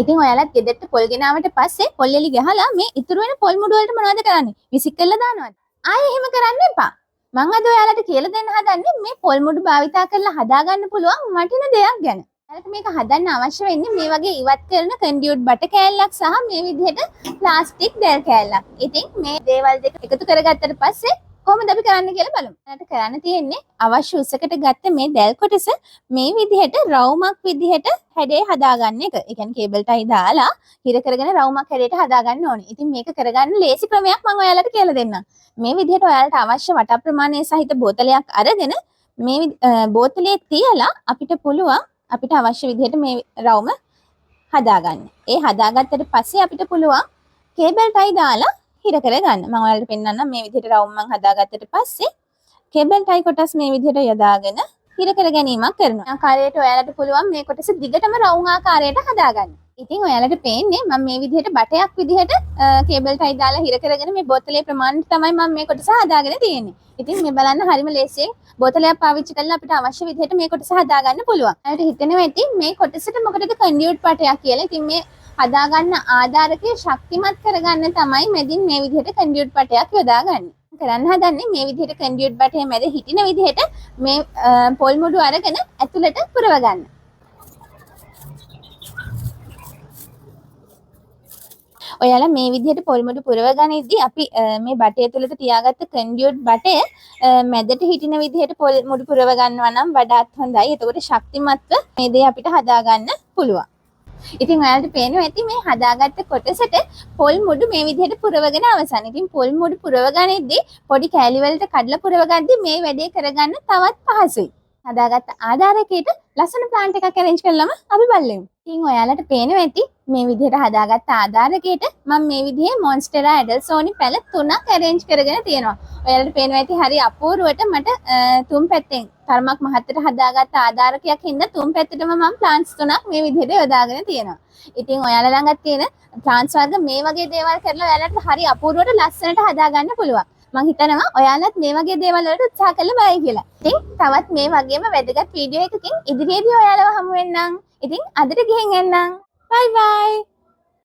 ඉතින් ඔයාලත් ගෙදරට පොල් ගෙනාවට පස්සේ පොල් එලි ගහලා මේ ඉතුරු වෙන පොල් මුඩු වලට මොනවද කරන්නේ? විසික් කරලා දානවද? ආයේ එහෙම කරන්න එපා. මම අද ඔයාලට කියලා දෙන්න හදන්නේ මේ පොල් මුඩු භාවිතා කරලා හදාගන්න පුළුවන් වටින දෙයක් ගැන. ඔයාලට මේක හදන්න අවශ්‍ය වෙන්නේ මේ වගේ ඉවත් කරන කන්ඩියුට් බට කෑල්ලක් සහ මේ විදිහට ප්ලාස්ටික් දැල් කෑල්ලක්. ඉතින් මේ දේවල් දෙක එකතු කරගත්තට පස්සේ කොහොමද අපි කරන්න කියලා බලමු. ඔයාලට කරන්න තියෙන්නේ අවශ්‍ය උසකට ගත්ත මේ දැල් කොටස මේ විදිහට රවුමක් විදිහට හැඩේ හදාගන්න එක. ඒ කියන්නේ කේබල් ටයි දාලා හිර කරගෙන රවුමක් හැඩයට හදාගන්න ඕනේ. ඉතින් මේක කරගන්න ලේසි ක්‍රමයක් මම ඔයාලට කියලා දෙන්නම්. මේ විදිහට ඔයාලට අවශ්‍ය වට ප්‍රමාණය සහිත බෝතලයක් අරගෙන මේ බෝතලේ තියලා අපිට පුළුවන් අපිට අවශ්‍ය විදිහට මේ රවුම හදාගන්න. ඒ හදාගත්තට පස්සේ අපිට පුළුවන් කේබල් ටයි දාලා හිර කරගන්න. මම ඔයාලට පෙන්නන්නම් මේ විදිහට රවුම් මම හදාගත්තට පස්සේ කේබල් ටයි කොටස් මේ විදිහට යොදාගෙන හිර කර ගැනීමක් කරනවා. ආකාරයට ඔයාලට පුළුවන් මේ කොටස දිගටම රවුම් ආකාරයට හදාගන්න. ඉතින් ඔයාලට පේන්නේ මම මේ විදිහට බටයක් විදිහට කේබල් ටයි දාලා හිර කරගෙන මේ බෝතලේ ප්‍රමාණයට තමයි මම මේ කොටස හදාගෙන තියෙන්නේ. ඉතින් මේ බලන්න හරිම ලේසියෙන් බෝතලයක් පාවිච්චි කරලා අපිට අවශ්‍ය විදිහට මේ කොටස හදාගන්න පුළුවන්. ඔයාලට හිතෙනවා ඇති මේ කොටසට මොකටද කන්ඩියුට් පටයක් කියලා. ඉතින් මේ හදාගන්න ආධාරකය ශක්තිමත් කරගන්න තමයි මැදින් මේ විදිහට කන්ඩියුට් පටයක් යොදාගන්නේ. කරන්න හදන්නේ මේ විදිහට කන්ඩියුට් බටේ මැද හිටින විදිහට මේ පොල් මුඩු අරගෙන ඇතුළට පුරව ගන්න. ඔයාලා මේ විදිහට පොල් මුඩු පුරව ගනිද්දී අපි මේ බටේ තුලට තියාගත්ත කන්ඩියුට් බටය මැදට හිටින විදිහට පොල් මුඩු පුරව ගන්නවා නම් වඩාත් හොඳයි. එතකොට ශක්තිමත්ව මේ දේ අපිට හදාගන්න පුළුවන්. ඉතින් ඔයාලට පේනවා ඇති මේ හදාගත්ත කොටසට පොල් මුඩු මේ විදිහට පුරවගෙන අවසන්. ඉතින් පොල් මුඩු පුරව ගනිද්දී පොඩි කෑලි වලට කඩලා පුරව ගද්දී මේ වැඩේ කරගන්න තවත් පහසුයි. හදාගත්ත ආධාරකයට ලස්සන ප්ලාන්ට් එකක් arrange කරලම අපි බලමු. ඉතින් ඔයාලට පේනවා ඇති මේ විදිහට හදාගත්ත ආධාරකයට මම මේ විදිහේ මොන්ස්ටෙරා ඇඩල්සෝනි පැල 3ක් arrange කරගෙන තියෙනවා. ඔයාලට පේනවා ඇති හරි අපූර්වට මට තුන් පැත්තෙන් තරමක් මහත්තට හදාගත්ත ආධාරකයක් හින්දා තුන් පැත්තටම මම ප්ලාන්ට්ස් 3ක් මේ විදිහට යොදාගෙන තියෙනවා. ඉතින් ඔයාලා ළඟත් තියෙන ප්ලාන්ට්ස් වර්ග මේ වගේ දේවල් කරලා ඔයාලට හරි අපූර්වට ලස්සනට හදාගන්න පුළුවන්. මම හිතනවා ඔයාලත් මේ වගේ දේවල් වලට උත්සාහ කරලා බලයි කියලා. ඉතින් තවත් මේ වගේම වැදගත් වීඩියෝ එකකින් ඉදිරියේදී ඔයාලව හමු වෙන්නම්. ඉතින් අදට ගිහින් එන්නම්. බයි බයි.